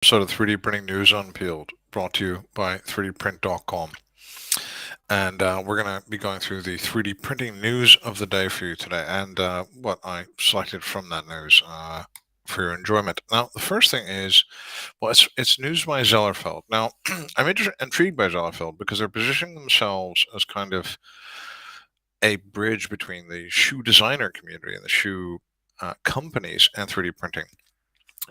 Episode of 3D Printing News Unpeeled, brought to you by 3dprint.com. And we're going to be going through the 3D printing news of the day for you today and what I selected from that news for your enjoyment. Now, the first thing is, well, it's news by Zellerfeld. Now, I'm intrigued by Zellerfeld because they're positioning themselves as kind of a bridge between the shoe designer community and the shoe companies and 3D printing.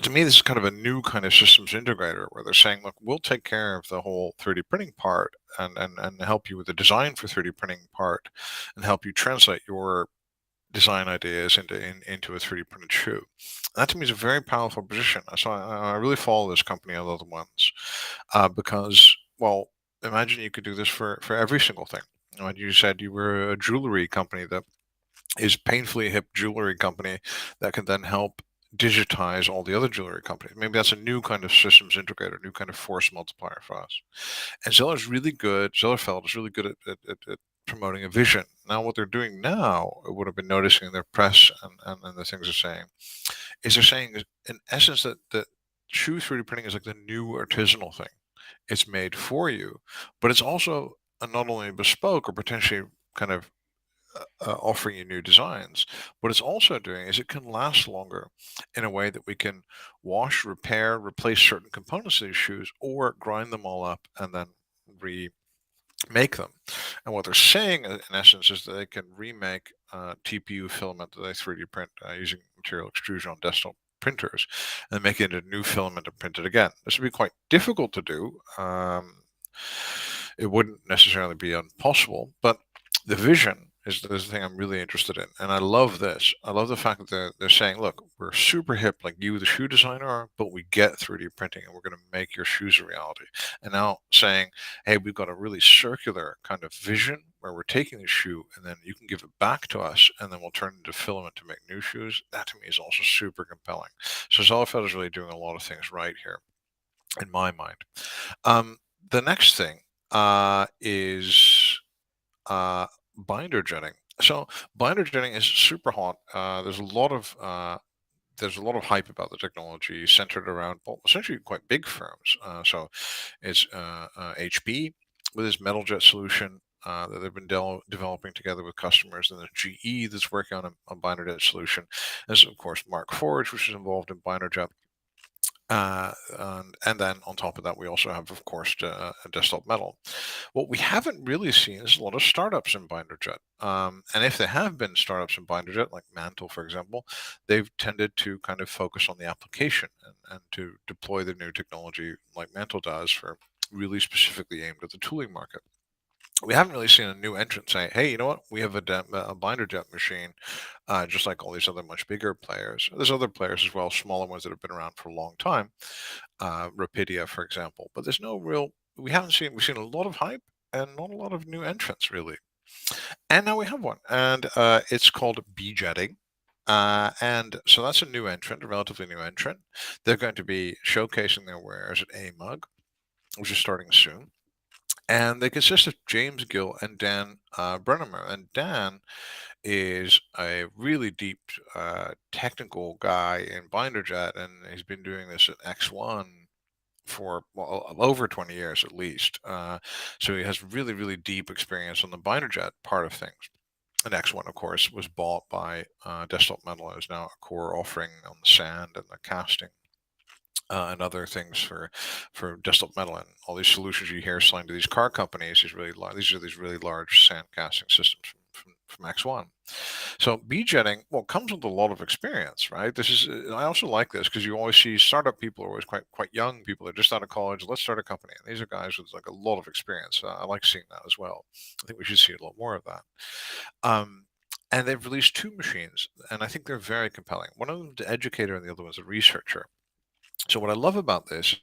To me, this is kind of a new kind of systems integrator where they're saying, look, we'll take care of the whole 3D printing part and help you with the design for 3D printing part and help you translate your design ideas into a 3D printed shoe. That to me is a very powerful position. So I really follow this company and other ones because, well, imagine you could do this for every single thing. You said you were a jewelry company that is painfully hip jewelry company that can then help digitize all the other jewelry companies. Maybe that's a new kind of systems integrator, new kind of force multiplier for us. And Zellerfeld is really good at promoting a vision. Now, what they're doing now, what I've been noticing in their press and the things they're saying, is they're saying, in essence, that shoe 3D printing is like the new artisanal thing. It's made for you, but it's also not only bespoke or potentially kind of offering you new designs. What it's also doing is it can last longer in a way that we can wash, repair, replace certain components of these shoes, or grind them all up and then remake them. And what they're saying, in essence, is that they can remake TPU filament that they 3D print using material extrusion on desktop printers and make it a new filament and print it again. This would be quite difficult to do. It wouldn't necessarily be impossible, but the vision is the thing I'm really interested in. And I love this. I love the fact that they're saying, look, we're super hip like you, the shoe designer, are, but we get 3D printing and we're going to make your shoes a reality. And now saying, hey, we've got a really circular kind of vision where we're taking the shoe and then you can give it back to us and then we'll turn it into filament to make new shoes. That to me is also super compelling. So Zellerfeld is really doing a lot of things right here in my mind. The next thing is binder jetting. So binder jetting is super hot. There's a lot of hype about the technology centered around, well, essentially quite big firms. So it's HP with its metal jet solution that they've been developing together with customers, and there's GE that's working on a binder jet solution. There's of course Mark Forge, which is involved in binder jet. And then on top of that, we also have, of course, desktop metal. What we haven't really seen is a lot of startups in BinderJet. And if there have been startups in BinderJet, like Mantle, for example, they've tended to kind of focus on the application and to deploy the new technology like Mantle does for really specifically aimed at the tooling market. We haven't really seen a new entrant say, hey, you know what? We have a binder jet machine, just like all these other much bigger players. There's other players as well, smaller ones that have been around for a long time, Rapidia, for example. But there's no real, we've seen a lot of hype and not a lot of new entrants, really. And now we have one, and it's called B-jetting. And so that's a new entrant, a relatively new entrant. They're going to be showcasing their wares at AMUG, which is starting soon. And they consist of James Gill and Dan Brunermer. And Dan is a really deep technical guy in BinderJet, and he's been doing this at X1 for well, over 20 years at least. So he has really, really deep experience on the BinderJet part of things. And X1, of course, was bought by Desktop Metal. It is now a core offering on the sand and the casting and other things for desktop metal and all these solutions you hear selling to these car companies. These are these really large sand casting systems from X1. So B-jetting, well, comes with a lot of experience, right? This is I also like this because you always see startup people are always quite young people. They're just out of college. Let's start a company. And these are guys with like a lot of experience. I like seeing that as well. I think we should see a lot more of that. And they've released two machines, and I think they're very compelling. One of them is the educator, and the other one's a researcher. So what I love about this